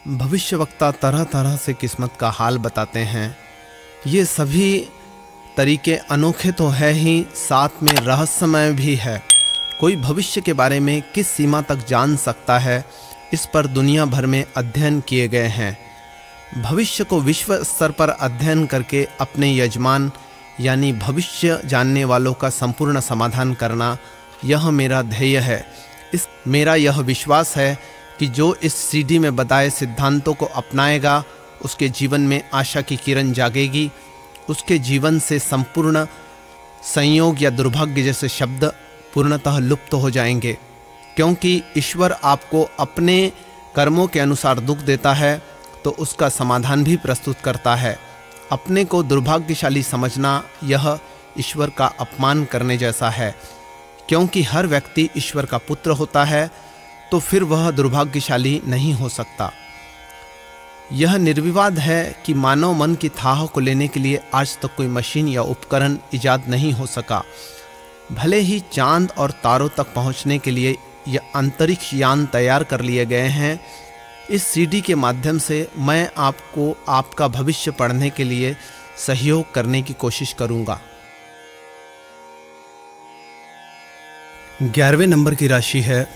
भविष्यवक्ता तरह तरह से किस्मत का हाल बताते हैं। ये सभी तरीके अनोखे तो है ही, साथ में रहस्यमय भी है। कोई भविष्य के बारे में किस सीमा तक जान सकता है, इस पर दुनिया भर में अध्ययन किए गए हैं। भविष्य को विश्व स्तर पर अध्ययन करके अपने यजमान यानी भविष्य जानने वालों का संपूर्ण समाधान करना, यह मेरा ध्येय है। मेरा यह विश्वास है कि जो इस सीडी में बताए सिद्धांतों को अपनाएगा, उसके जीवन में आशा की किरण जागेगी। उसके जीवन से संपूर्ण संयोग या दुर्भाग्य जैसे शब्द पूर्णतः लुप्त हो जाएंगे, क्योंकि ईश्वर आपको अपने कर्मों के अनुसार दुख देता है तो उसका समाधान भी प्रस्तुत करता है। अपने को दुर्भाग्यशाली समझना यह ईश्वर का अपमान करने जैसा है, क्योंकि हर व्यक्ति ईश्वर का पुत्र होता है, तो फिर वह दुर्भाग्यशाली नहीं हो सकता। यह निर्विवाद है कि मानव मन की थाह को लेने के लिए आज तक कोई मशीन या उपकरण इजाद नहीं हो सका। भले ही चांद और तारों तक पहुंचने के लिए यह अंतरिक्ष यान तैयार कर लिए गए हैं। इस सीडी के माध्यम से मैं आपको आपका भविष्य पढ़ने के लिए सहयोग करने की कोशिश करूंगा। 11वें नंबर की राशि है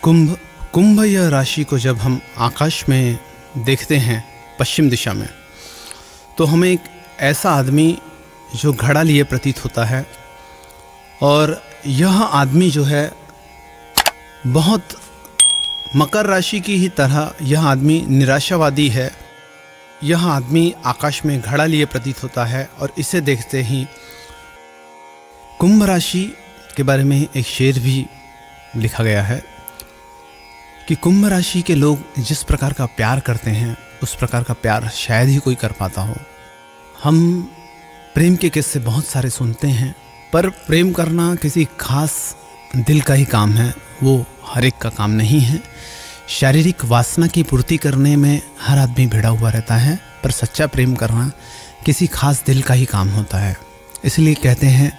कुंभ। कुंभ यह राशि को जब हम आकाश में देखते हैं पश्चिम दिशा में, तो हमें एक ऐसा आदमी जो घड़ा लिए प्रतीत होता है, और यह आदमी जो है बहुत मकर राशि की ही तरह यह आदमी निराशावादी है। यह आदमी आकाश में घड़ा लिए प्रतीत होता है, और इसे देखते ही कुंभ राशि के बारे में एक शेर भी लिखा गया है कि कुंभ राशि के लोग जिस प्रकार का प्यार करते हैं, उस प्रकार का प्यार शायद ही कोई कर पाता हो। हम प्रेम के किस्से बहुत सारे सुनते हैं, पर प्रेम करना किसी खास दिल का ही काम है, वो हर एक का काम नहीं है। शारीरिक वासना की पूर्ति करने में हर आदमी भिड़ा हुआ रहता है, पर सच्चा प्रेम करना किसी खास दिल का ही काम होता है। इसलिए कहते हैं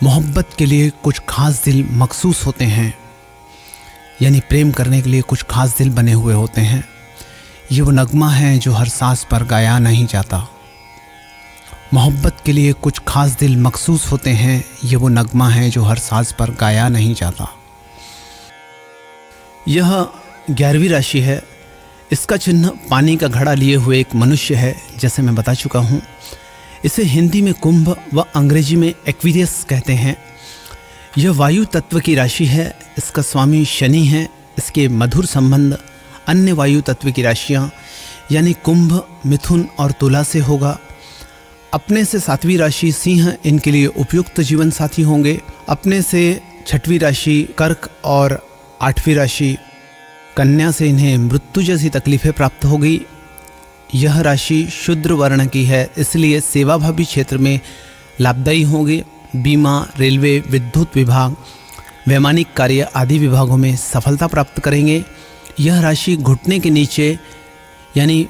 मोहब्बत के लिए कुछ खास दिल मखसूस होते हैं, यानी प्रेम करने के लिए कुछ खास दिल बने हुए होते हैं। ये वो नगमा है जो हर सांस पर गाया नहीं जाता। मोहब्बत के लिए कुछ खास दिल मखसूस होते हैं, ये वो नगमा है जो हर सांस पर गाया नहीं जाता। यह 11वीं राशि है। इसका चिन्ह पानी का घड़ा लिए हुए एक मनुष्य है, जैसे मैं बता चुका हूँ। इसे हिंदी में कुंभ व अंग्रेजी में एक्वेरियस कहते हैं। यह वायु तत्व की राशि है। इसका स्वामी शनि है। इसके मधुर संबंध अन्य वायु तत्व की राशियाँ यानी कुंभ, मिथुन और तुला से होगा। अपने से 7वीं राशि सिंह इनके लिए उपयुक्त जीवन साथी होंगे। अपने से 6वीं राशि कर्क और 8वीं राशि कन्या से इन्हें मृत्यु जैसी तकलीफें प्राप्त होगी। यह राशि शूद्र वर्ण की है, इसलिए सेवाभावी क्षेत्र में लाभदायी होंगे। बीमा, रेलवे, विद्युत विभाग, वैमानिक कार्य आदि विभागों में सफलता प्राप्त करेंगे। यह राशि घुटने के नीचे यानी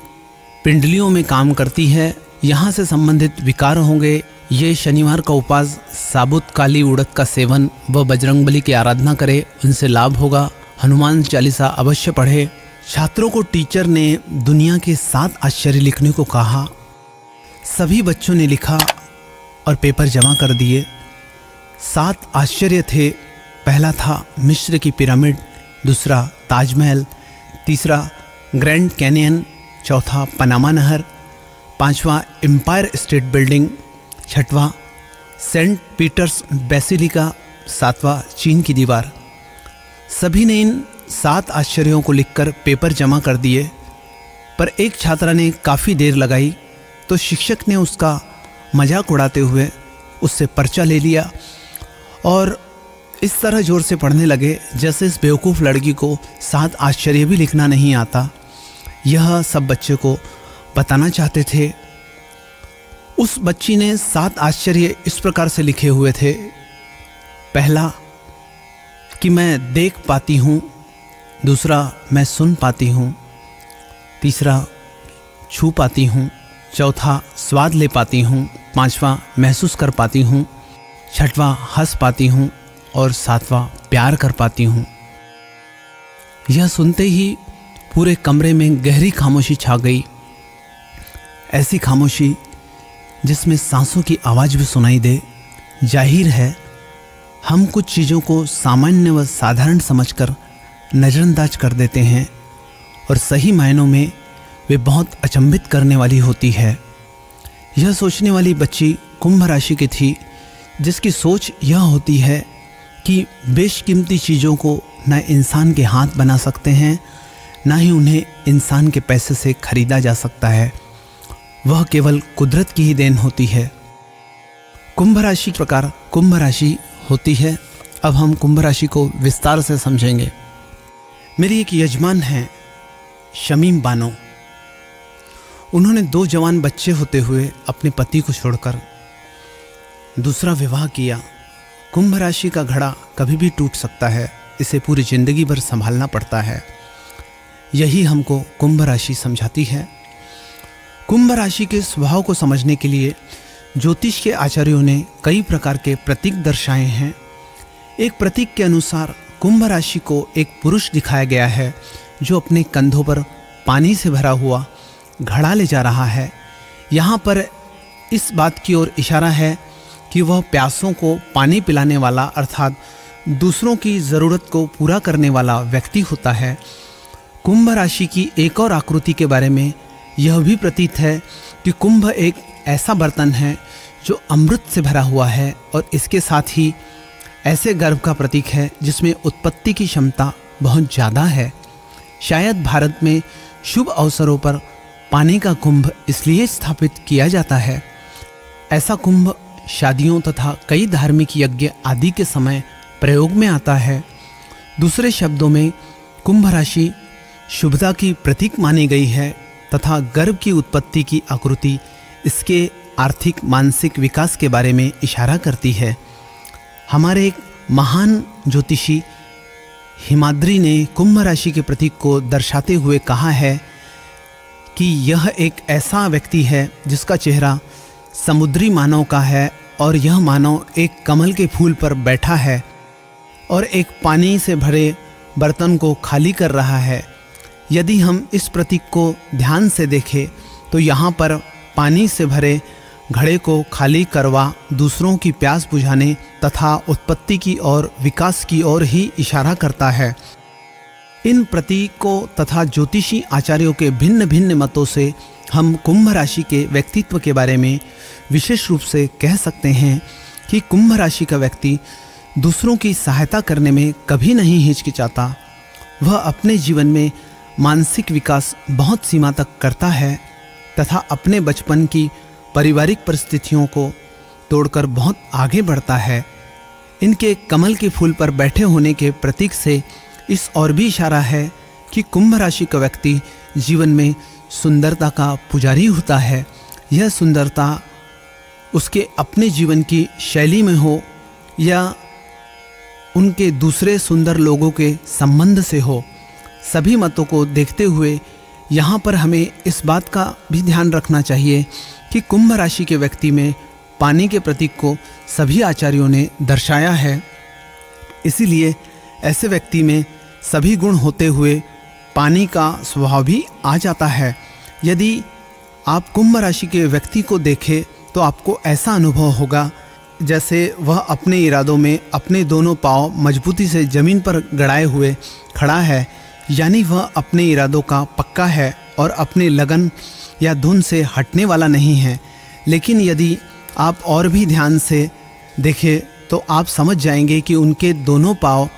पिंडलियों में काम करती है, यहाँ से संबंधित विकार होंगे। ये शनिवार का उपवास, साबुत काली उड़द का सेवन व बजरंगबली की आराधना करे, उनसे लाभ होगा। हनुमान चालीसा अवश्य पढ़े। छात्रों को टीचर ने दुनिया के 7 आश्चर्य लिखने को कहा। सभी बच्चों ने लिखा और पेपर जमा कर दिए। 7 आश्चर्य थे। पहला था मिस्र की पिरामिड, दूसरा ताजमहल, तीसरा ग्रैंड कैनियन, चौथा पनामा नहर, 5वां एम्पायर स्टेट बिल्डिंग, 6वां सेंट पीटर्स बेसिलिका, 7वां चीन की दीवार। सभी ने इन 7 आश्चर्यों को लिखकर पेपर जमा कर दिए, पर एक छात्रा ने काफ़ी देर लगाई तो शिक्षक ने उसका मजाक उड़ाते हुए उससे पर्चा ले लिया और इस तरह जोर से पढ़ने लगे जैसे इस बेवकूफ़ लड़की को 7 आश्चर्य भी लिखना नहीं आता। यह सब बच्चे को बताना चाहते थे। उस बच्ची ने 7 आश्चर्य इस प्रकार से लिखे हुए थे। पहला कि मैं देख पाती हूँ, दूसरा मैं सुन पाती हूँ, तीसरा छू पाती हूँ, चौथा स्वाद ले पाती हूँ, 5वां महसूस कर पाती हूँ, 6वां हंस पाती हूँ और 7वां प्यार कर पाती हूँ। यह सुनते ही पूरे कमरे में गहरी खामोशी छा गई। ऐसी खामोशी जिसमें सांसों की आवाज़ भी सुनाई दे। जाहिर है हम कुछ चीज़ों को सामान्य व साधारण समझकर नज़रअंदाज कर देते हैं और सही मायनों में वे बहुत अचंभित करने वाली होती है। यह सोचने वाली बच्ची कुंभ राशि की थी, जिसकी सोच यह होती है कि बेशकीमती चीज़ों को न इंसान के हाथ बना सकते हैं, ना ही उन्हें इंसान के पैसे से खरीदा जा सकता है। वह केवल कुदरत की ही देन होती है। कुंभ राशि प्रकार कुंभ राशि होती है। अब हम कुंभ राशि को विस्तार से समझेंगे। मेरी एक यजमान हैं शमीम बानो। उन्होंने 2 जवान बच्चे होते हुए अपने पति को छोड़कर दूसरा विवाह किया। कुंभ राशि का घड़ा कभी भी टूट सकता है, इसे पूरी जिंदगी भर संभालना पड़ता है। यही हमको कुंभ राशि समझाती है। कुंभ राशि के स्वभाव को समझने के लिए ज्योतिष के आचार्यों ने कई प्रकार के प्रतीक दर्शाए हैं। एक प्रतीक के अनुसार कुंभ राशि को एक पुरुष दिखाया गया है जो अपने कंधों पर पानी से भरा हुआ घड़ा ले जा रहा है। यहाँ पर इस बात की ओर इशारा है कि वह प्यासों को पानी पिलाने वाला अर्थात दूसरों की ज़रूरत को पूरा करने वाला व्यक्ति होता है। कुंभ राशि की एक और आकृति के बारे में यह भी प्रतीत है कि कुंभ एक ऐसा बर्तन है जो अमृत से भरा हुआ है और इसके साथ ही ऐसे गर्भ का प्रतीक है जिसमें उत्पत्ति की क्षमता बहुत ज़्यादा है। शायद भारत में शुभ अवसरों पर पानी का कुंभ इसलिए स्थापित किया जाता है। ऐसा कुंभ शादियों तथा कई धार्मिक यज्ञ आदि के समय प्रयोग में आता है। दूसरे शब्दों में कुंभ राशि शुभता की प्रतीक मानी गई है तथा गर्भ की उत्पत्ति की आकृति इसके आर्थिक मानसिक विकास के बारे में इशारा करती है। हमारे एक महान ज्योतिषी हिमाद्री ने कुंभ राशि के प्रतीक को दर्शाते हुए कहा है कि यह एक ऐसा व्यक्ति है जिसका चेहरा समुद्री मानव का है और यह मानव एक कमल के फूल पर बैठा है और एक पानी से भरे बर्तन को खाली कर रहा है। यदि हम इस प्रतीक को ध्यान से देखें तो यहाँ पर पानी से भरे घड़े को खाली करवा दूसरों की प्यास बुझाने तथा उत्पत्ति की और विकास की ओर ही इशारा करता है। इन प्रतीकों तथा ज्योतिषी आचार्यों के भिन्न भिन्न मतों से हम कुंभ राशि के व्यक्तित्व के बारे में विशेष रूप से कह सकते हैं कि कुंभ राशि का व्यक्ति दूसरों की सहायता करने में कभी नहीं हिचकिचाता। वह अपने जीवन में मानसिक विकास बहुत सीमा तक करता है तथा अपने बचपन की पारिवारिक परिस्थितियों को तोड़कर बहुत आगे बढ़ता है। इनके कमल के फूल पर बैठे होने के प्रतीक से इस और भी इशारा है कि कुंभ राशि का व्यक्ति जीवन में सुंदरता का पुजारी होता है। यह सुंदरता उसके अपने जीवन की शैली में हो या उनके दूसरे सुंदर लोगों के संबंध से हो। सभी मतों को देखते हुए यहाँ पर हमें इस बात का भी ध्यान रखना चाहिए कि कुंभ राशि के व्यक्ति में पानी के प्रतीक को सभी आचार्यों ने दर्शाया है। इसीलिए ऐसे व्यक्ति में सभी गुण होते हुए पानी का स्वभाव भी आ जाता है। यदि आप कुंभ राशि के व्यक्ति को देखें तो आपको ऐसा अनुभव होगा जैसे वह अपने इरादों में अपने दोनों पांव मजबूती से जमीन पर गड़ाए हुए खड़ा है, यानी वह अपने इरादों का पक्का है और अपने लगन या धुन से हटने वाला नहीं है। लेकिन यदि आप और भी ध्यान से देखें तो आप समझ जाएंगे कि उनके दोनों पांव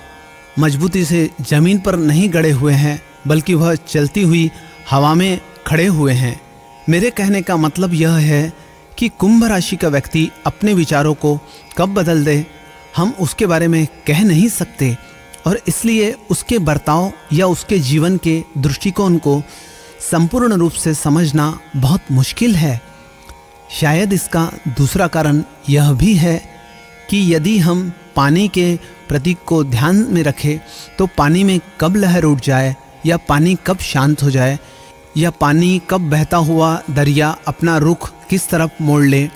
मजबूती से जमीन पर नहीं गड़े हुए हैं, बल्कि वह चलती हुई हवा में खड़े हुए हैं। मेरे कहने का मतलब यह है कि कुंभ राशि का व्यक्ति अपने विचारों को कब बदल दे हम उसके बारे में कह नहीं सकते और इसलिए उसके बर्ताव या उसके जीवन के दृष्टिकोण को संपूर्ण रूप से समझना बहुत मुश्किल है। शायद इसका दूसरा कारण यह भी है कि यदि हम पानी के प्रतीक को ध्यान में रखें तो पानी में कब लहर उठ जाए या पानी कब शांत हो जाए या पानी कब बहता हुआ दरिया अपना रुख किस तरफ मोड़ ले,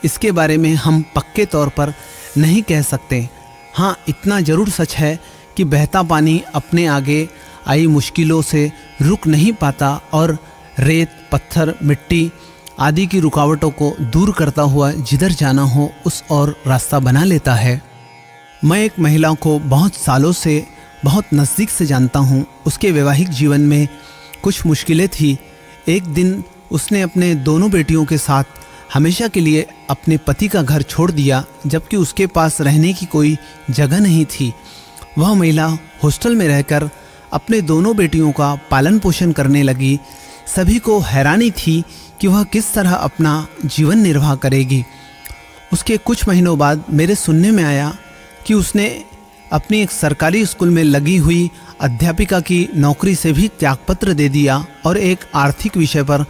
इसके बारे में हम पक्के तौर पर नहीं कह सकते। हाँ, इतना ज़रूर सच है कि बहता पानी अपने आगे आई मुश्किलों से रुक नहीं पाता और रेत, पत्थर, मिट्टी आदि की रुकावटों को दूर करता हुआ जिधर जाना हो उस ओर रास्ता बना लेता है। मैं एक महिला को बहुत सालों से बहुत नज़दीक से जानता हूँ। उसके वैवाहिक जीवन में कुछ मुश्किलें थी। एक दिन उसने अपने दोनों बेटियों के साथ हमेशा के लिए अपने पति का घर छोड़ दिया, जबकि उसके पास रहने की कोई जगह नहीं थी। वह महिला हॉस्टल में रहकर अपने दोनों बेटियों का पालन पोषण करने लगी। सभी को हैरानी थी कि वह किस तरह अपना जीवन निर्वाह करेगी। उसके कुछ महीनों बाद मेरे सुनने में आया कि उसने अपनी एक सरकारी स्कूल में लगी हुई अध्यापिका की नौकरी से भी त्यागपत्र दे दिया और एक आर्थिक विषय पर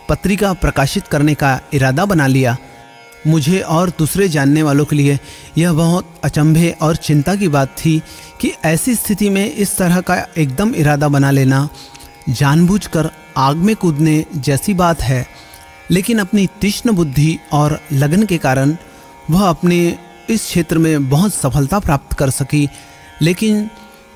पत्रिका प्रकाशित करने का इरादा बना लिया। मुझे और दूसरे जानने वालों के लिए यह बहुत अचंभे और चिंता की बात थी कि ऐसी स्थिति में इस तरह का एकदम इरादा बना लेना जानबूझकर आग में कूदने जैसी बात है। लेकिन अपनी तीक्ष्ण बुद्धि और लगन के कारण वह अपने इस क्षेत्र में बहुत सफलता प्राप्त कर सकी। लेकिन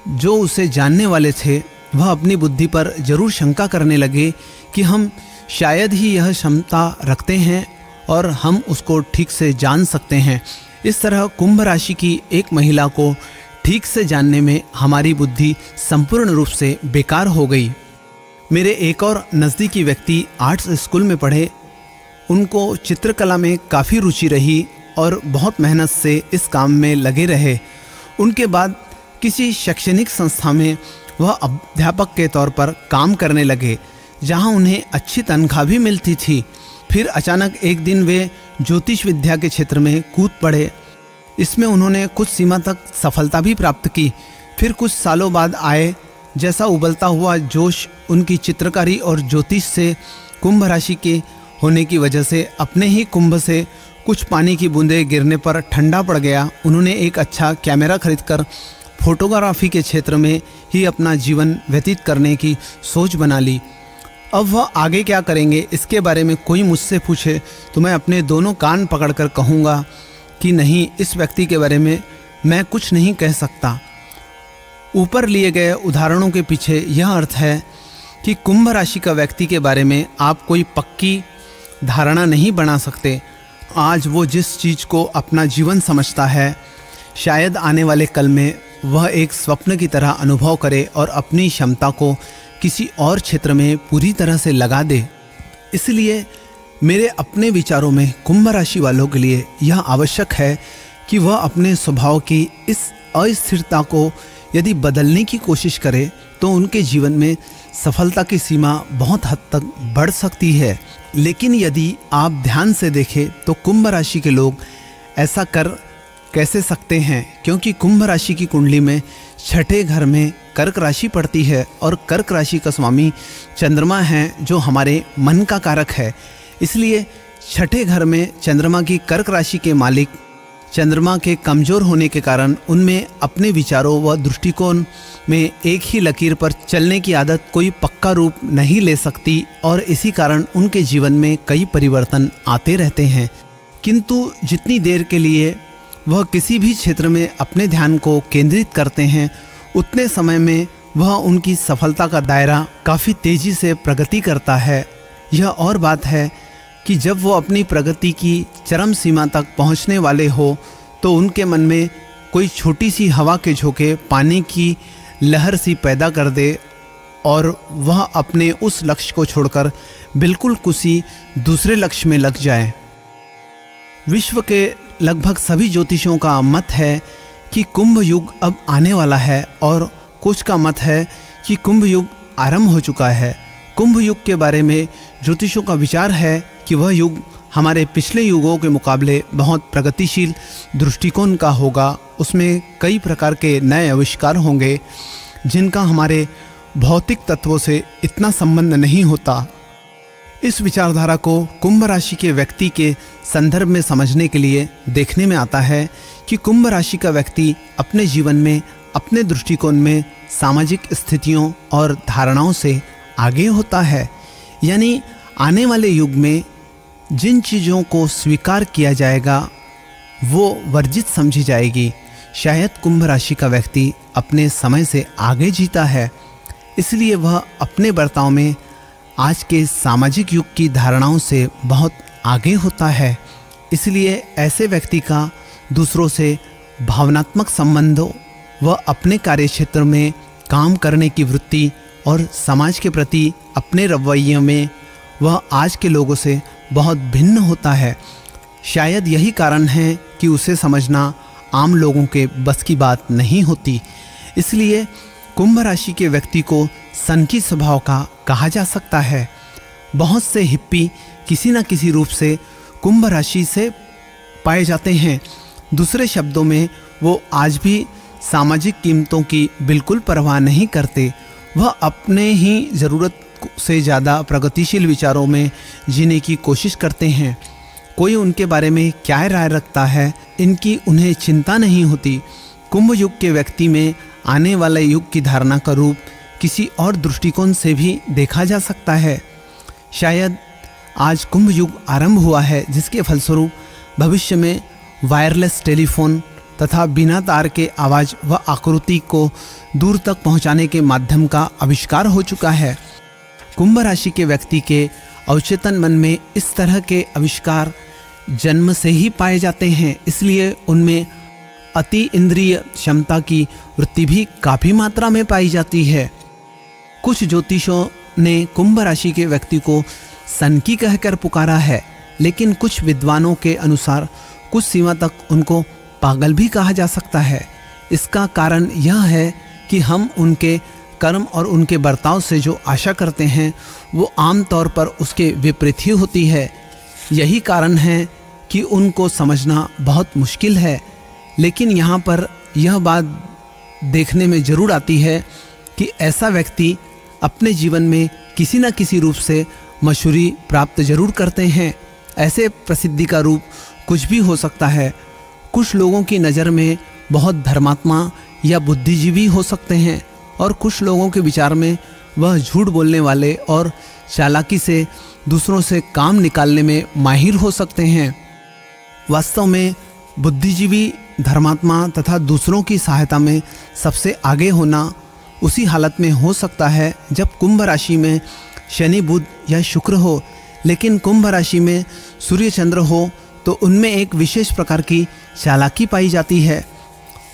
जो उसे जानने वाले थे वह अपनी बुद्धि पर जरूर शंका करने लगे कि हम शायद ही यह क्षमता रखते हैं और हम उसको ठीक से जान सकते हैं। इस तरह कुंभ राशि की एक महिला को ठीक से जानने में हमारी बुद्धि संपूर्ण रूप से बेकार हो गई। मेरे एक और नज़दीकी व्यक्ति आर्ट्स स्कूल में पढ़े। उनको चित्रकला में काफ़ी रुचि रही और बहुत मेहनत से इस काम में लगे रहे। उनके बाद किसी शैक्षणिक संस्था में वह अध्यापक के तौर पर काम करने लगे, जहां उन्हें अच्छी तनख्वाह भी मिलती थी। फिर अचानक एक दिन वे ज्योतिष विद्या के क्षेत्र में कूद पड़े। इसमें उन्होंने कुछ सीमा तक सफलता भी प्राप्त की। फिर कुछ सालों बाद आए जैसा उबलता हुआ जोश उनकी चित्रकारी और ज्योतिष से कुंभ राशि के होने की वजह से अपने ही कुंभ से कुछ पानी की बूंदें गिरने पर ठंडा पड़ गया। उन्होंने एक अच्छा कैमरा खरीदकर फोटोग्राफी के क्षेत्र में ही अपना जीवन व्यतीत करने की सोच बना ली। अब वह आगे क्या करेंगे, इसके बारे में कोई मुझसे पूछे तो मैं अपने दोनों कान पकड़कर कहूँगा कि नहीं, इस व्यक्ति के बारे में मैं कुछ नहीं कह सकता। ऊपर लिए गए उदाहरणों के पीछे यह अर्थ है कि कुंभ राशि का व्यक्ति के बारे में आप कोई पक्की धारणा नहीं बना सकते। आज वो जिस चीज़ को अपना जीवन समझता है, शायद आने वाले कल में वह एक स्वप्न की तरह अनुभव करे और अपनी क्षमता को किसी और क्षेत्र में पूरी तरह से लगा दे। इसलिए मेरे अपने विचारों में कुंभ राशि वालों के लिए यह आवश्यक है कि वह अपने स्वभाव की इस अस्थिरता को यदि बदलने की कोशिश करे तो उनके जीवन में सफलता की सीमा बहुत हद तक बढ़ सकती है। लेकिन यदि आप ध्यान से देखें तो कुंभ राशि के लोग ऐसा कर कैसे सकते हैं, क्योंकि कुंभ राशि की कुंडली में छठे घर में कर्क राशि पड़ती है और कर्क राशि का स्वामी चंद्रमा है, जो हमारे मन का कारक है। इसलिए छठे घर में चंद्रमा की कर्क राशि के मालिक चंद्रमा के कमज़ोर होने के कारण उनमें अपने विचारों व दृष्टिकोण में एक ही लकीर पर चलने की आदत कोई पक्का रूप नहीं ले सकती और इसी कारण उनके जीवन में कई परिवर्तन आते रहते हैं। किंतु जितनी देर के लिए वह किसी भी क्षेत्र में अपने ध्यान को केंद्रित करते हैं, उतने समय में वह उनकी सफलता का दायरा काफ़ी तेज़ी से प्रगति करता है। यह और बात है कि जब वो अपनी प्रगति की चरम सीमा तक पहुंचने वाले हो तो उनके मन में कोई छोटी सी हवा के झोंके पानी की लहर सी पैदा कर दे और वह अपने उस लक्ष्य को छोड़कर बिल्कुल किसी दूसरे लक्ष्य में लग जाए। विश्व के लगभग सभी ज्योतिषियों का मत है कि कुंभ युग अब आने वाला है और कुछ का मत है कि कुंभ युग आरंभ हो चुका है। कुंभ युग के बारे में ज्योतिषों का विचार है कि वह युग हमारे पिछले युगों के मुकाबले बहुत प्रगतिशील दृष्टिकोण का होगा। उसमें कई प्रकार के नए आविष्कार होंगे जिनका हमारे भौतिक तत्वों से इतना संबंध नहीं होता। इस विचारधारा को कुंभ राशि के व्यक्ति के संदर्भ में समझने के लिए देखने में आता है कि कुंभ राशि का व्यक्ति अपने जीवन में अपने दृष्टिकोण में सामाजिक स्थितियों और धारणाओं से आगे होता है। यानी आने वाले युग में जिन चीज़ों को स्वीकार किया जाएगा वो वर्जित समझी जाएगी। शायद कुंभ राशि का व्यक्ति अपने समय से आगे जीता है। इसलिए वह अपने बर्ताव में आज के सामाजिक युग की धारणाओं से बहुत आगे होता है। इसलिए ऐसे व्यक्ति का दूसरों से भावनात्मक संबंधों व अपने कार्यक्षेत्र में काम करने की वृत्ति और समाज के प्रति अपने रवैये में वह आज के लोगों से बहुत भिन्न होता है। शायद यही कारण है कि उसे समझना आम लोगों के बस की बात नहीं होती। इसलिए कुंभ राशि के व्यक्ति को सनकी स्वभाव का कहा जा सकता है। बहुत से हिप्पी किसी न किसी रूप से कुंभ राशि से पाए जाते हैं। दूसरे शब्दों में वो आज भी सामाजिक कीमतों की बिल्कुल परवाह नहीं करते। वह अपने ही ज़रूरत से ज़्यादा प्रगतिशील विचारों में जीने की कोशिश करते हैं। कोई उनके बारे में क्या राय रखता है, इनकी उन्हें चिंता नहीं होती। कुंभ युग के व्यक्ति में आने वाले युग की धारणा का रूप किसी और दृष्टिकोण से भी देखा जा सकता है। शायद आज कुंभ युग आरंभ हुआ है, जिसके फलस्वरूप भविष्य में वायरलेस टेलीफोन तथा बिना तार के आवाज़ व आकृति को दूर तक पहुंचाने के माध्यम का आविष्कार हो चुका है। कुंभ राशि के व्यक्ति के अवचेतन मन में इस तरह के आविष्कार जन्म से ही पाए जाते हैं। इसलिए उनमें अति इंद्रिय क्षमता की वृत्ति भी काफ़ी मात्रा में पाई जाती है। कुछ ज्योतिषों ने कुंभ राशि के व्यक्ति को सनकी कहकर पुकारा है, लेकिन कुछ विद्वानों के अनुसार कुछ सीमा तक उनको पागल भी कहा जा सकता है। इसका कारण यह है कि हम उनके कर्म और उनके बर्ताव से जो आशा करते हैं वो आम तौर पर उसके विपरीत ही होती है। यही कारण है कि उनको समझना बहुत मुश्किल है। लेकिन यहाँ पर यह बात देखने में ज़रूर आती है कि ऐसा व्यक्ति अपने जीवन में किसी न किसी रूप से मशहूरी प्राप्त जरूर करते हैं। ऐसे प्रसिद्धि का रूप कुछ भी हो सकता है। कुछ लोगों की नज़र में बहुत धर्मात्मा या बुद्धिजीवी हो सकते हैं और कुछ लोगों के विचार में वह झूठ बोलने वाले और चालाकी से दूसरों से काम निकालने में माहिर हो सकते हैं। वास्तव में बुद्धिजीवी, धर्मात्मा तथा दूसरों की सहायता में सबसे आगे होना उसी हालत में हो सकता है जब कुंभ राशि में शनि, बुध या शुक्र हो। लेकिन कुंभ राशि में सूर्य, चंद्र हो तो उनमें एक विशेष प्रकार की चालाकी पाई जाती है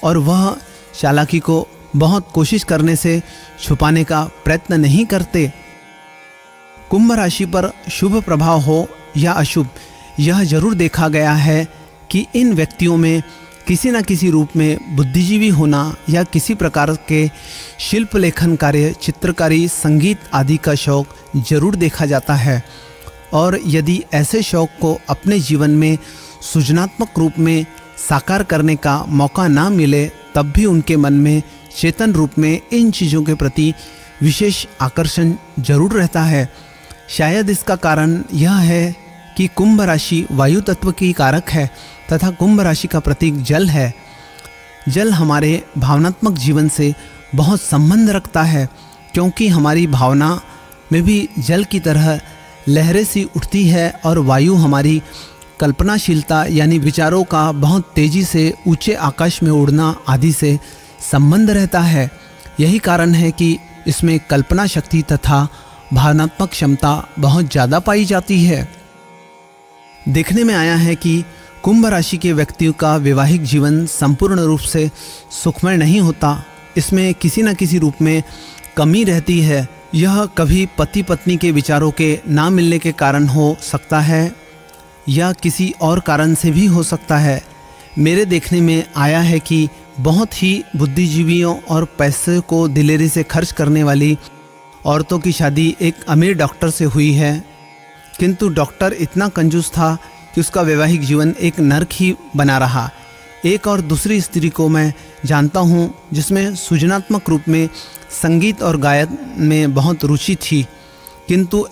और वह चालाकी को बहुत कोशिश करने से छुपाने का प्रयत्न नहीं करते। कुंभ राशि पर शुभ प्रभाव हो या अशुभ, यह जरूर देखा गया है कि इन व्यक्तियों में किसी न किसी रूप में बुद्धिजीवी होना या किसी प्रकार के शिल्प लेखन कार्य, चित्रकारी, संगीत आदि का शौक जरूर देखा जाता है। और यदि ऐसे शौक को अपने जीवन में सृजनात्मक रूप में साकार करने का मौका ना मिले, तब भी उनके मन में चेतन रूप में इन चीज़ों के प्रति विशेष आकर्षण जरूर रहता है। शायद इसका कारण यह है कि कुंभ राशि वायु तत्व की कारक है तथा कुंभ राशि का प्रतीक जल है। जल हमारे भावनात्मक जीवन से बहुत संबंध रखता है, क्योंकि हमारी भावना में भी जल की तरह लहरें सी उठती है और वायु हमारी कल्पनाशीलता यानी विचारों का बहुत तेज़ी से ऊंचे आकाश में उड़ना आदि से संबंध रहता है। यही कारण है कि इसमें कल्पना शक्ति तथा भावनात्मक क्षमता बहुत ज़्यादा पाई जाती है। देखने में आया है कि कुंभ राशि के व्यक्तियों का वैवाहिक जीवन संपूर्ण रूप से सुखमय नहीं होता। इसमें किसी न किसी रूप में कमी रहती है। यह कभी पति पत्नी के विचारों के ना मिलने के कारण हो सकता है या किसी और कारण से भी हो सकता है। मेरे देखने में आया है कि बहुत ही बुद्धिजीवियों और पैसे को दिलेरी से खर्च करने वाली औरतों की शादी एक अमीर डॉक्टर से हुई है, किंतु डॉक्टर इतना कंजूस था कि उसका वैवाहिक जीवन एक नर्क ही बना रहा। एक और दूसरी स्त्री को मैं जानता हूँ जिसमें सृजनात्मक रूप में संगीत और गायन में बहुत रुचि थी, किंतु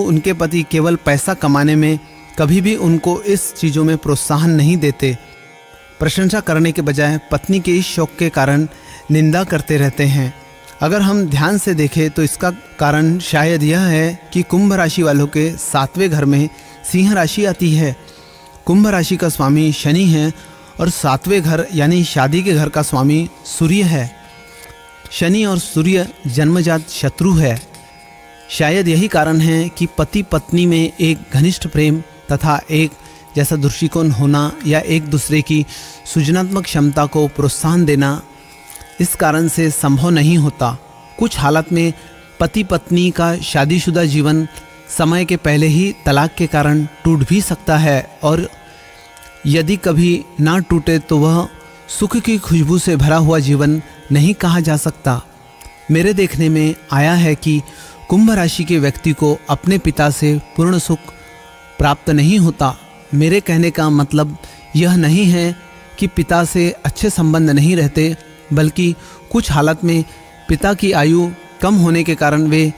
उनके पति केवल पैसा कमाने में कभी भी उनको इस चीज़ों में प्रोत्साहन नहीं देते। प्रशंसा करने के बजाय पत्नी के इस शौक के कारण निंदा करते रहते हैं। अगर हम ध्यान से देखें तो इसका कारण शायद यह है कि कुंभ राशि वालों के 7वें घर में सिंह राशि आती है। कुंभ राशि का स्वामी शनि है और 7वें घर यानी शादी के घर का स्वामी सूर्य है। शनि और सूर्य जन्मजात शत्रु है। शायद यही कारण है कि पति पत्नी में एक घनिष्ठ प्रेम तथा एक जैसा दृष्टिकोण होना या एक दूसरे की सृजनात्मक क्षमता को प्रोत्साहन देना इस कारण से संभव नहीं होता। कुछ हालत में पति पत्नी का शादीशुदा जीवन समय के पहले ही तलाक के कारण टूट भी सकता है, और यदि कभी ना टूटे तो वह सुख की खुशबू से भरा हुआ जीवन नहीं कहा जा सकता। मेरे देखने में आया है कि कुंभ राशि के व्यक्ति को अपने पिता से पूर्ण सुख प्राप्त नहीं होता। मेरे कहने का मतलब यह नहीं है कि पिता से अच्छे संबंध नहीं रहते, बल्कि कुछ हालत में पिता की आयु कम होने के कारण वे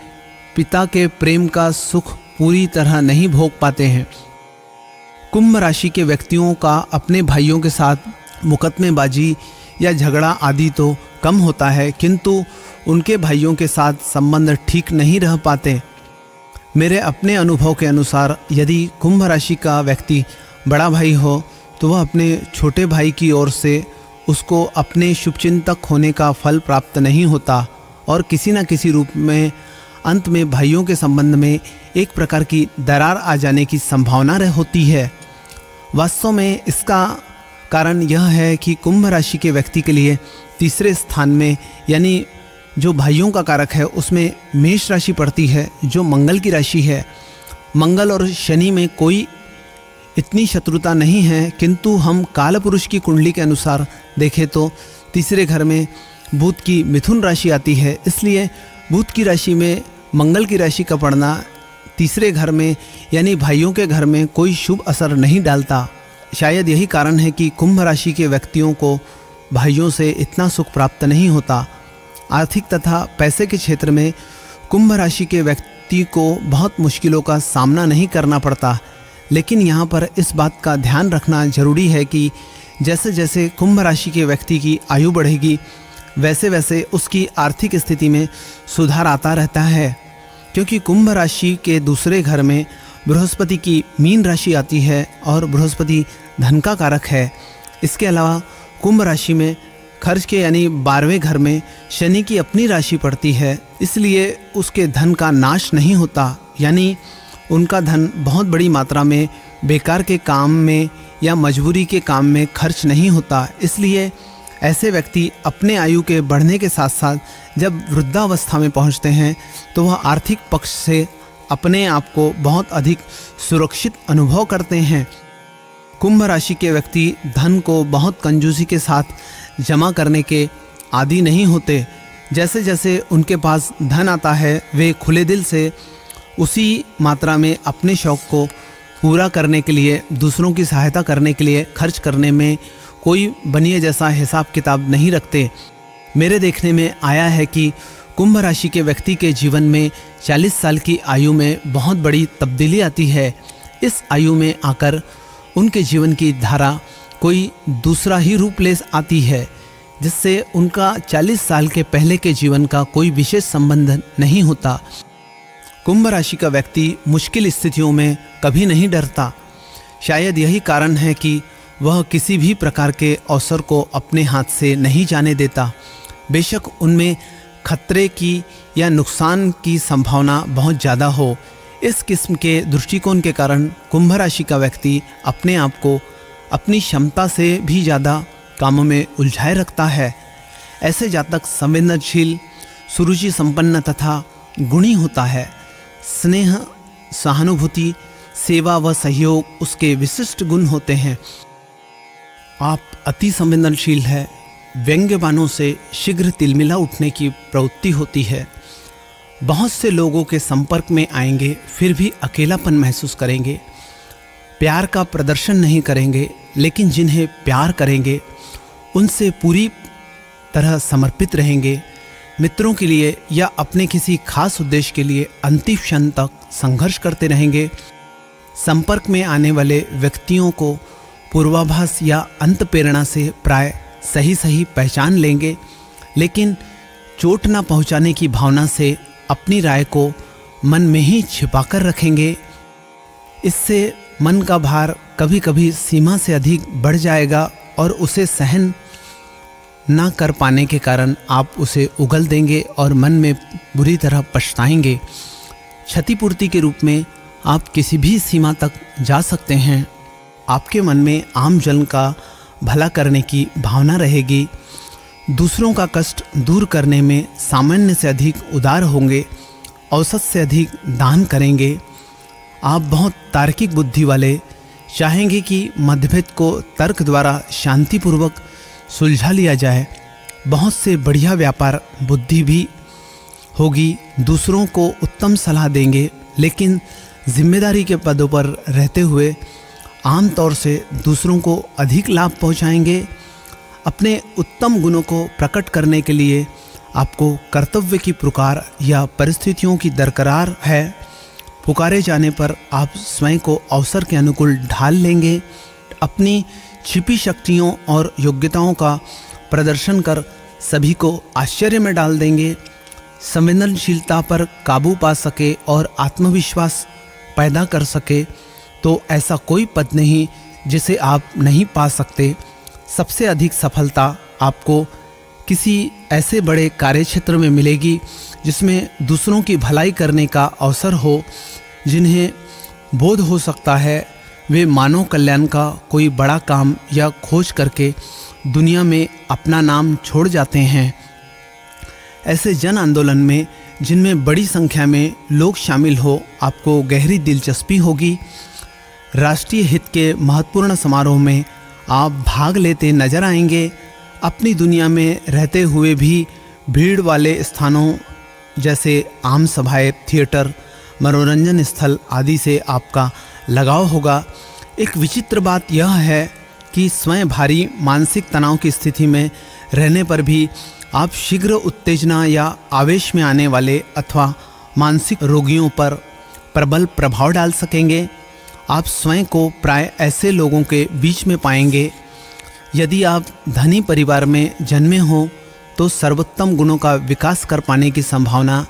पिता के प्रेम का सुख पूरी तरह नहीं भोग पाते हैं। कुंभ राशि के व्यक्तियों का अपने भाइयों के साथ मुकदमेबाजी या झगड़ा आदि तो कम होता है, किंतु उनके भाइयों के साथ संबंध ठीक नहीं रह पाते। मेरे अपने अनुभव के अनुसार यदि कुंभ राशि का व्यक्ति बड़ा भाई हो तो वह अपने छोटे भाई की ओर से उसको अपने शुभचिंतक होने का फल प्राप्त नहीं होता, और किसी न किसी रूप में अंत में भाइयों के संबंध में एक प्रकार की दरार आ जाने की संभावना होती है। वास्तव में इसका कारण यह है कि कुंभ राशि के व्यक्ति के लिए तीसरे स्थान में, यानी जो भाइयों का कारक है, उसमें मेष राशि पड़ती है जो मंगल की राशि है। मंगल और शनि में कोई इतनी शत्रुता नहीं है, किंतु हम कालपुरुष की कुंडली के अनुसार देखें तो तीसरे घर में बुध की मिथुन राशि आती है। इसलिए बुध की राशि में मंगल की राशि का पड़ना तीसरे घर में यानी भाइयों के घर में कोई शुभ असर नहीं डालता। शायद यही कारण है कि कुंभ राशि के व्यक्तियों को भाइयों से इतना सुख प्राप्त नहीं होता। आर्थिक तथा पैसे के क्षेत्र में कुंभ राशि के व्यक्ति को बहुत मुश्किलों का सामना नहीं करना पड़ता, लेकिन यहाँ पर इस बात का ध्यान रखना जरूरी है कि जैसे जैसे कुंभ राशि के व्यक्ति की आयु बढ़ेगी वैसे वैसे उसकी आर्थिक स्थिति में सुधार आता रहता है, क्योंकि कुंभ राशि के दूसरे घर में बृहस्पति की मीन राशि आती है और बृहस्पति धन का कारक है। इसके अलावा कुंभ राशि में खर्च के यानी 12वें घर में शनि की अपनी राशि पड़ती है, इसलिए उसके धन का नाश नहीं होता, यानी उनका धन बहुत बड़ी मात्रा में बेकार के काम में या मजबूरी के काम में खर्च नहीं होता। इसलिए ऐसे व्यक्ति अपने आयु के बढ़ने के साथ साथ जब वृद्धावस्था में पहुंचते हैं तो वह आर्थिक पक्ष से अपने आप को बहुत अधिक सुरक्षित अनुभव करते हैं। कुंभ राशि के व्यक्ति धन को बहुत कंजूसी के साथ जमा करने के आदी नहीं होते। जैसे जैसे उनके पास धन आता है वे खुले दिल से उसी मात्रा में अपने शौक़ को पूरा करने के लिए, दूसरों की सहायता करने के लिए खर्च करने में कोई बनिए जैसा हिसाब किताब नहीं रखते। मेरे देखने में आया है कि कुंभ राशि के व्यक्ति के जीवन में 40 साल की आयु में बहुत बड़ी तब्दीली आती है। इस आयु में आकर उनके जीवन की धारा कोई दूसरा ही रूप ले आती है, जिससे उनका 40 साल के पहले के जीवन का कोई विशेष संबंध नहीं होता। कुंभ राशि का व्यक्ति मुश्किल स्थितियों में कभी नहीं डरता। शायद यही कारण है कि वह किसी भी प्रकार के अवसर को अपने हाथ से नहीं जाने देता। बेशक उनमें खतरे की या नुकसान की संभावना बहुत ज़्यादा हो। इस किस्म के दृष्टिकोण के कारण कुंभ राशि का व्यक्ति अपने आप को अपनी क्षमता से भी ज़्यादा कामों में उलझाए रखता है। ऐसे जातक संवेदनशील, सुरुचि संपन्न तथा गुणी होता है। स्नेह, सहानुभूति, सेवा व सहयोग उसके विशिष्ट गुण होते हैं। आप अति संवेदनशील है। व्यंग्यबानों से शीघ्र तिलमिला उठने की प्रवृत्ति होती है। बहुत से लोगों के संपर्क में आएंगे फिर भी अकेलापन महसूस करेंगे। प्यार का प्रदर्शन नहीं करेंगे, लेकिन जिन्हें प्यार करेंगे उनसे पूरी तरह समर्पित रहेंगे। मित्रों के लिए या अपने किसी खास उद्देश्य के लिए अंतिम क्षण तक संघर्ष करते रहेंगे। संपर्क में आने वाले व्यक्तियों को पूर्वाभास या अंत प्रेरणा से प्राय सही पहचान लेंगे, लेकिन चोट न पहुंचाने की भावना से अपनी राय को मन में ही छिपाकर रखेंगे। इससे मन का भार कभी कभी सीमा से अधिक बढ़ जाएगा और उसे सहन ना कर पाने के कारण आप उसे उगल देंगे और मन में बुरी तरह पछताएंगे। क्षतिपूर्ति के रूप में आप किसी भी सीमा तक जा सकते हैं। आपके मन में आम जन का भला करने की भावना रहेगी। दूसरों का कष्ट दूर करने में सामान्य से अधिक उदार होंगे, औसत से अधिक दान करेंगे। आप बहुत तार्किक बुद्धि वाले, चाहेंगे कि मतभेद को तर्क द्वारा शांतिपूर्वक सुलझा लिया जाए। बहुत से बढ़िया व्यापार बुद्धि भी होगी। दूसरों को उत्तम सलाह देंगे, लेकिन जिम्मेदारी के पदों पर रहते हुए आमतौर से दूसरों को अधिक लाभ पहुंचाएंगे। अपने उत्तम गुणों को प्रकट करने के लिए आपको कर्तव्य की पुकार या परिस्थितियों की दरकार है। पुकारे जाने पर आप स्वयं को अवसर के अनुकूल ढाल लेंगे। अपनी छिपी शक्तियों और योग्यताओं का प्रदर्शन कर सभी को आश्चर्य में डाल देंगे। संवेदनशीलता पर काबू पा सके और आत्मविश्वास पैदा कर सके तो ऐसा कोई पद नहीं जिसे आप नहीं पा सकते। सबसे अधिक सफलता आपको किसी ऐसे बड़े कार्यक्षेत्र में मिलेगी जिसमें दूसरों की भलाई करने का अवसर हो। जिन्हें बोध हो सकता है वे मानव कल्याण का कोई बड़ा काम या खोज करके दुनिया में अपना नाम छोड़ जाते हैं। ऐसे जन आंदोलन में जिनमें बड़ी संख्या में लोग शामिल हो, आपको गहरी दिलचस्पी होगी। राष्ट्रीय हित के महत्वपूर्ण समारोह में आप भाग लेते नजर आएंगे। अपनी दुनिया में रहते हुए भी भीड़ वाले स्थानों जैसे आम सभाएं, थिएटर, मनोरंजन स्थल आदि से आपका लगाव होगा। एक विचित्र बात यह है कि स्वयं भारी मानसिक तनाव की स्थिति में रहने पर भी आप शीघ्र उत्तेजना या आवेश में आने वाले अथवा मानसिक रोगियों पर प्रबल प्रभाव डाल सकेंगे। आप स्वयं को प्राय ऐसे लोगों के बीच में पाएंगे। यदि आप धनी परिवार में जन्मे हो तो सर्वोत्तम गुणों का विकास कर पाने की संभावना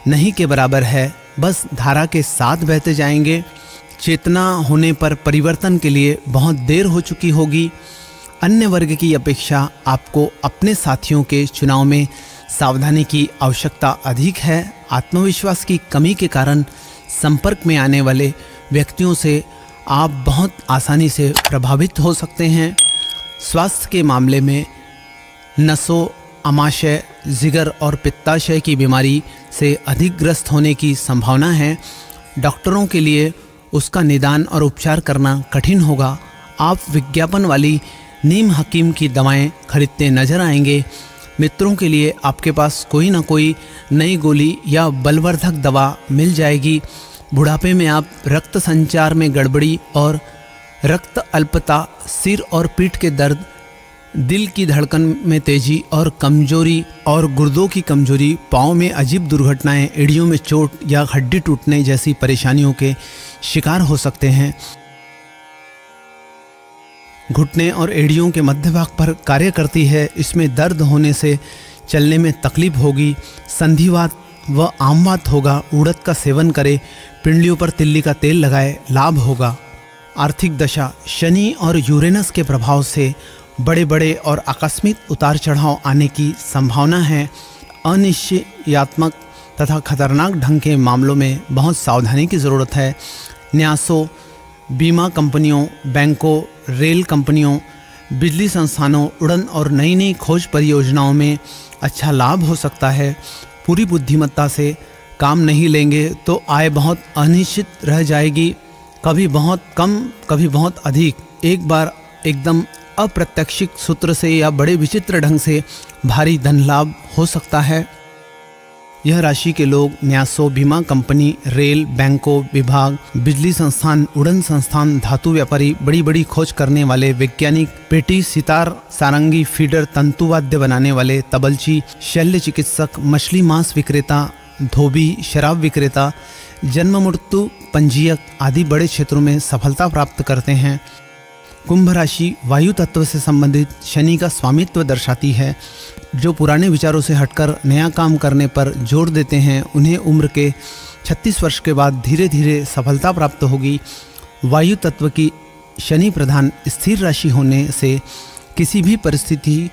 नहीं के बराबर है। बस धारा के साथ बहते जाएंगे। चेतना होने पर परिवर्तन के लिए बहुत देर हो चुकी होगी। अन्य वर्ग की अपेक्षा आपको अपने साथियों के चुनाव में सावधानी की आवश्यकता अधिक है। आत्मविश्वास की कमी के कारण संपर्क में आने वाले व्यक्तियों से आप बहुत आसानी से प्रभावित हो सकते हैं। स्वास्थ्य के मामले में नसों, आमाशय, जिगर और पित्ताशय की बीमारी से अधिक ग्रस्त होने की संभावना है। डॉक्टरों के लिए उसका निदान और उपचार करना कठिन होगा। आप विज्ञापन वाली नीम हकीम की दवाएं खरीदते नजर आएंगे। मित्रों के लिए आपके पास कोई ना कोई नई गोली या बलवर्धक दवा मिल जाएगी। बुढ़ापे में आप रक्त संचार में गड़बड़ी और रक्त अल्पता, सिर और पीठ के दर्द, दिल की धड़कन में तेजी और कमजोरी और गुर्दों की कमजोरी, पाँव में अजीब दुर्घटनाएं, एड़ियों में चोट या हड्डी टूटने जैसी परेशानियों के शिकार हो सकते हैं। घुटने और एड़ियों के मध्य भाग पर कार्य करती है। इसमें दर्द होने से चलने में तकलीफ होगी। संधिवात व आमवात होगा। उड़द का सेवन करें। पिंडलियों पर तिल्ली का तेल लगाए, लाभ होगा। आर्थिक दशा, शनि और यूरेनस के प्रभाव से बड़े बड़े और आकस्मिक उतार चढ़ाव आने की संभावना है। अनिश्चयात्मक तथा खतरनाक ढंग के मामलों में बहुत सावधानी की ज़रूरत है। न्यासों, बीमा कंपनियों, बैंकों, रेल कंपनियों, बिजली संस्थानों, उड़न और नई नई खोज परियोजनाओं में अच्छा लाभ हो सकता है। पूरी बुद्धिमत्ता से काम नहीं लेंगे तो आय बहुत अनिश्चित रह जाएगी। कभी बहुत कम, कभी बहुत अधिक। एक बार एकदम अप्रत्याशित सूत्र से या बड़े विचित्र ढंग से भारी धन लाभ हो सकता है। यह राशि के लोग न्यासों, बीमा कंपनी, रेल, बैंकों, विभाग, बिजली संस्थान, उड़न संस्थान, धातु व्यापारी, बड़ी बड़ी खोज करने वाले वैज्ञानिक, पेटी, सितार, सारंगी, फीडर, तंतुवाद्य बनाने वाले, तबलची, शल्य चिकित्सक, मछली मांस विक्रेता, धोबी, शराब विक्रेता, जन्म मृत्यु पंजीयक आदि बड़े क्षेत्रों में सफलता प्राप्त करते हैं। कुंभ राशि वायु तत्व से संबंधित शनि का स्वामित्व दर्शाती है। जो पुराने विचारों से हटकर नया काम करने पर जोर देते हैं उन्हें उम्र के 36 वर्ष के बाद धीरे धीरे सफलता प्राप्त होगी। वायु तत्व की शनि प्रधान स्थिर राशि होने से किसी भी परिस्थिति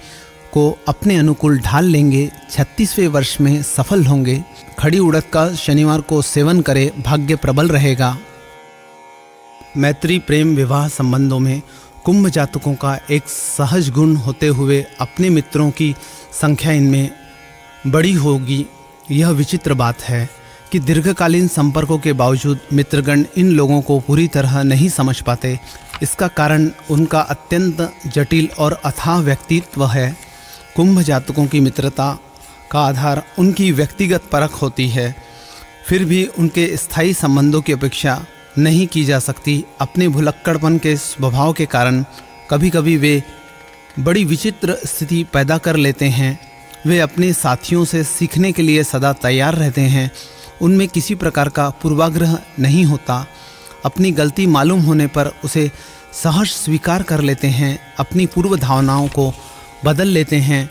को अपने अनुकूल ढाल लेंगे, 36वें वर्ष में सफल होंगे। खड़ी उड़द का शनिवार को सेवन करे, भाग्य प्रबल रहेगा। मैत्री प्रेम विवाह संबंधों में कुंभ जातकों का एक सहज गुण होते हुए अपने मित्रों की संख्या इनमें बड़ी होगी। यह विचित्र बात है कि दीर्घकालीन संपर्कों के बावजूद मित्रगण इन लोगों को पूरी तरह नहीं समझ पाते। इसका कारण उनका अत्यंत जटिल और अथाह व्यक्तित्व है। कुंभ जातकों की मित्रता का आधार उनकी व्यक्तिगत परख होती है, फिर भी उनके स्थायी संबंधों की अपेक्षा नहीं की जा सकती। अपने भुलक्कड़पन के स्वभाव के कारण कभी कभी वे बड़ी विचित्र स्थिति पैदा कर लेते हैं। वे अपने साथियों से सीखने के लिए सदा तैयार रहते हैं। उनमें किसी प्रकार का पूर्वाग्रह नहीं होता। अपनी गलती मालूम होने पर उसे सहर्ष स्वीकार कर लेते हैं, अपनी पूर्व धारणाओं को बदल लेते हैं।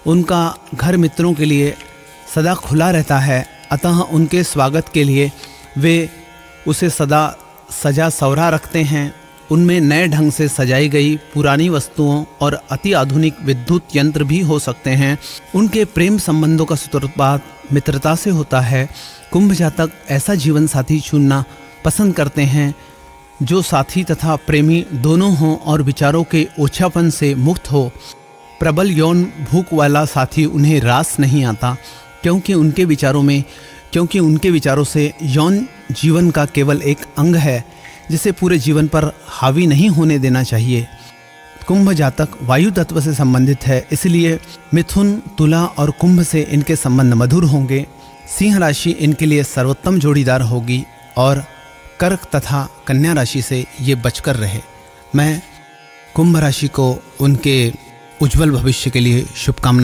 उनका घर मित्रों के लिए सदा खुला रहता है, अतः उनके स्वागत के लिए वे उसे सदा सजा सवरा रखते हैं। उनमें नए ढंग से सजाई गई पुरानी वस्तुओं और अति आधुनिक विद्युत यंत्र भी हो सकते हैं। उनके प्रेम संबंधों का सूत्रपात मित्रता से होता है। कुंभ जातक ऐसा जीवन साथी चुनना पसंद करते हैं जो साथी तथा प्रेमी दोनों हों और विचारों के ओछापन से मुक्त हो। प्रबल यौन भूख वाला साथी उन्हें रास नहीं आता, क्योंकि उनके विचारों से यौन जीवन का केवल एक अंग है जिसे पूरे जीवन पर हावी नहीं होने देना चाहिए। कुंभ जातक वायु तत्व से संबंधित है, इसलिए मिथुन, तुला और कुंभ से इनके संबंध मधुर होंगे। सिंह राशि इनके लिए सर्वोत्तम जोड़ीदार होगी और कर्क तथा कन्या राशि से ये बचकर रहे। मैं कुंभ राशि को उनके उज्जवल भविष्य के लिए शुभकामनाएं